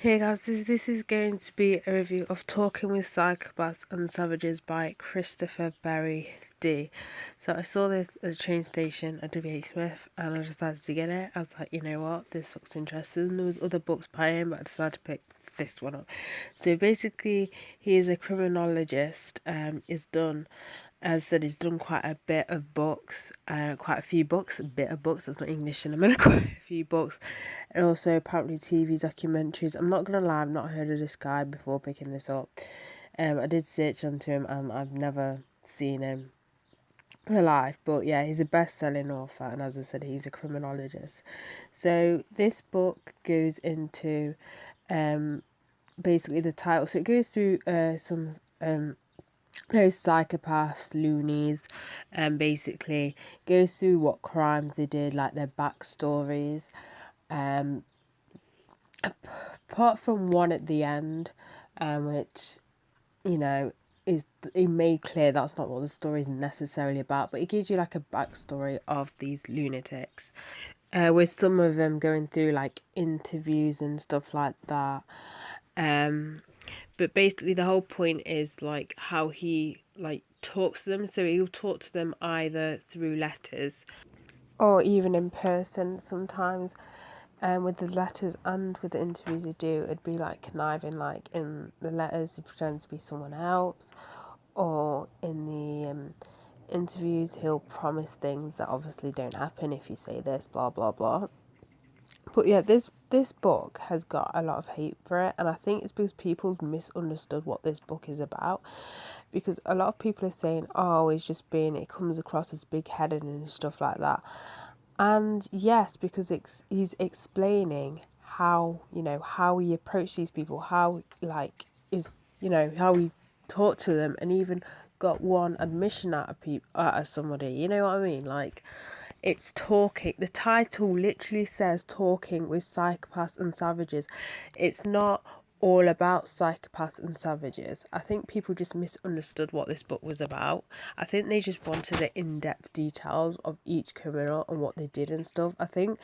Hey guys, this is going to be a review of Talking with Psychopaths and Savages by Christopher Berry D. So I saw this at a train station at W.H. Smith and I decided to get it. I was like, you know what, this looks interesting. There was other books by him, but I decided to pick this one up. So basically, he is a criminologist, as I said, he's done quite a bit of books, quite a few books, a bit of books, that's not English, and I'm going to quite a few books, and also apparently TV documentaries. I'm not going to lie, I've not heard of this guy before picking this up. I did search onto him and I've never seen him alive, but yeah, he's a best-selling author, and as I said, he's a criminologist. So this book goes into basically the title, so it goes through some those psychopaths, loonies, and basically goes through what crimes they did, like their backstories. Apart from one at the end, which, you know, is it made clear that's not what the story is necessarily about, but it gives you like a backstory of these lunatics, with some of them going through like interviews and stuff like that. But basically the whole point is like how he like talks to them. So he'll talk to them either through letters or even in person sometimes. And with the letters and with the interviews he do, it'd be like conniving, like in the letters he pretends to be someone else, or in the interviews he'll promise things that obviously don't happen if you say this, blah blah blah. But yeah, this book has got a lot of hate for it, and I think it's because people misunderstood what this book is about. Because a lot of people are saying, "Oh, it comes across as big-headed and stuff like that." And yes, because he's explaining how how he approached these people, how how he talked to them, and even got one admission out of somebody. You know what I mean? Like, it's talking. The title literally says "Talking with Psychopaths and Savages." It's not all about psychopaths and savages. I think people just misunderstood what this book was about. I think they just wanted the in-depth details of each criminal and what they did and stuff. I think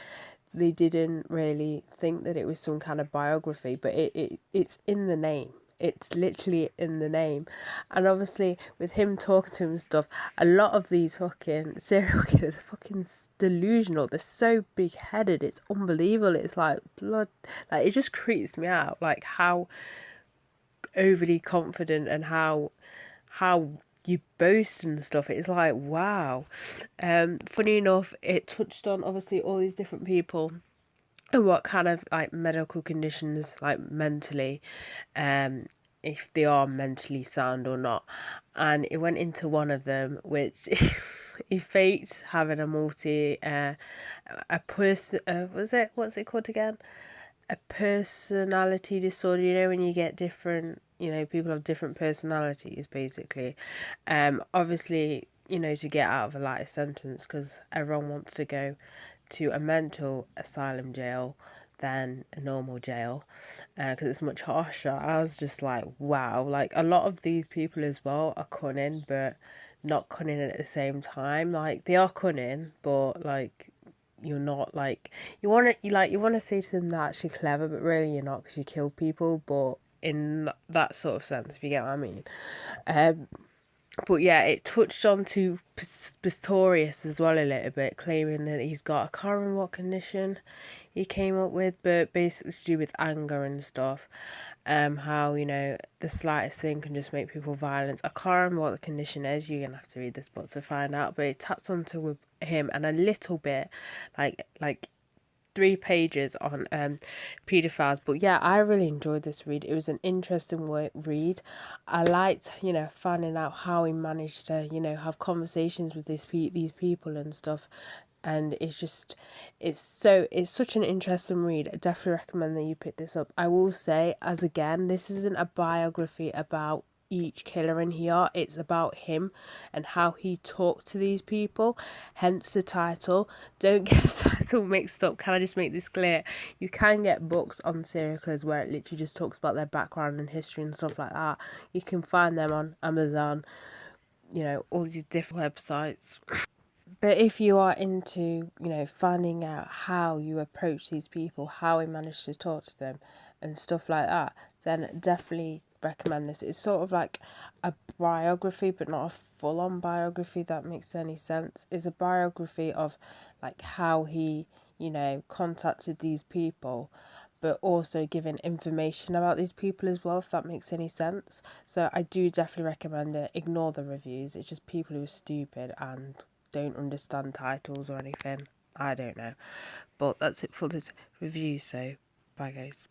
they didn't really think that it was some kind of biography, but it's in the name. It's literally in the name. And obviously with him talking to him and stuff, a lot of these fucking serial killers are fucking delusional. They're so big headed, it's unbelievable. It's like blood, like it just creeps me out, like how overly confident and how you boast and stuff. It's like, wow. Funny enough, it touched on obviously all these different people and what kind of like medical conditions, like mentally, if they are mentally sound or not. And it went into one of them, which he faked having a person, what's it called again? A personality disorder. You know, when you get different, people have different personalities, basically. Obviously, to get out of a lighter sentence, because everyone wants to go to a mental asylum jail than a normal jail, because it's much harsher. I was just like, wow, like a lot of these people as well are cunning, but not cunning at the same time. Like, they are cunning, but like, you're not, like, you want to say to them that actually clever, but really you're not, because you kill people, but in that sort of sense, if you get what I mean. But yeah, it touched on to Pistorius as well a little bit, claiming that he's got, I can't remember what condition he came up with, but basically to do with anger and stuff. How, the slightest thing can just make people violent. I can't remember what the condition is. You're gonna have to read this book to find out. But it taps onto with him and a little bit, like 3 pages on pedophiles. But yeah, I really enjoyed this read. It was an interesting read. I liked, finding out how he managed to, have conversations with these people and stuff. And it's such an interesting read. I definitely recommend that you pick this up. I will say, as again, this isn't a biography about each killer in here. It's about him and how he talked to these people, hence the title. Don't get the title mixed up. Can I just make this clear? You can get books on serial killers where it literally just talks about their background and history and stuff like that. You can find them on Amazon, all these different websites. But if you are into, finding out how you approach these people, how we manage to talk to them and stuff like that, then definitely recommend this. It's sort of like a biography, but not a full-on biography, if that makes any sense. It's a biography of like how he, contacted these people, but also giving information about these people as well, if that makes any sense. So I do definitely recommend it. Ignore the reviews. It's just people who are stupid and don't understand titles or anything. I don't know. But that's it for this review, so bye guys.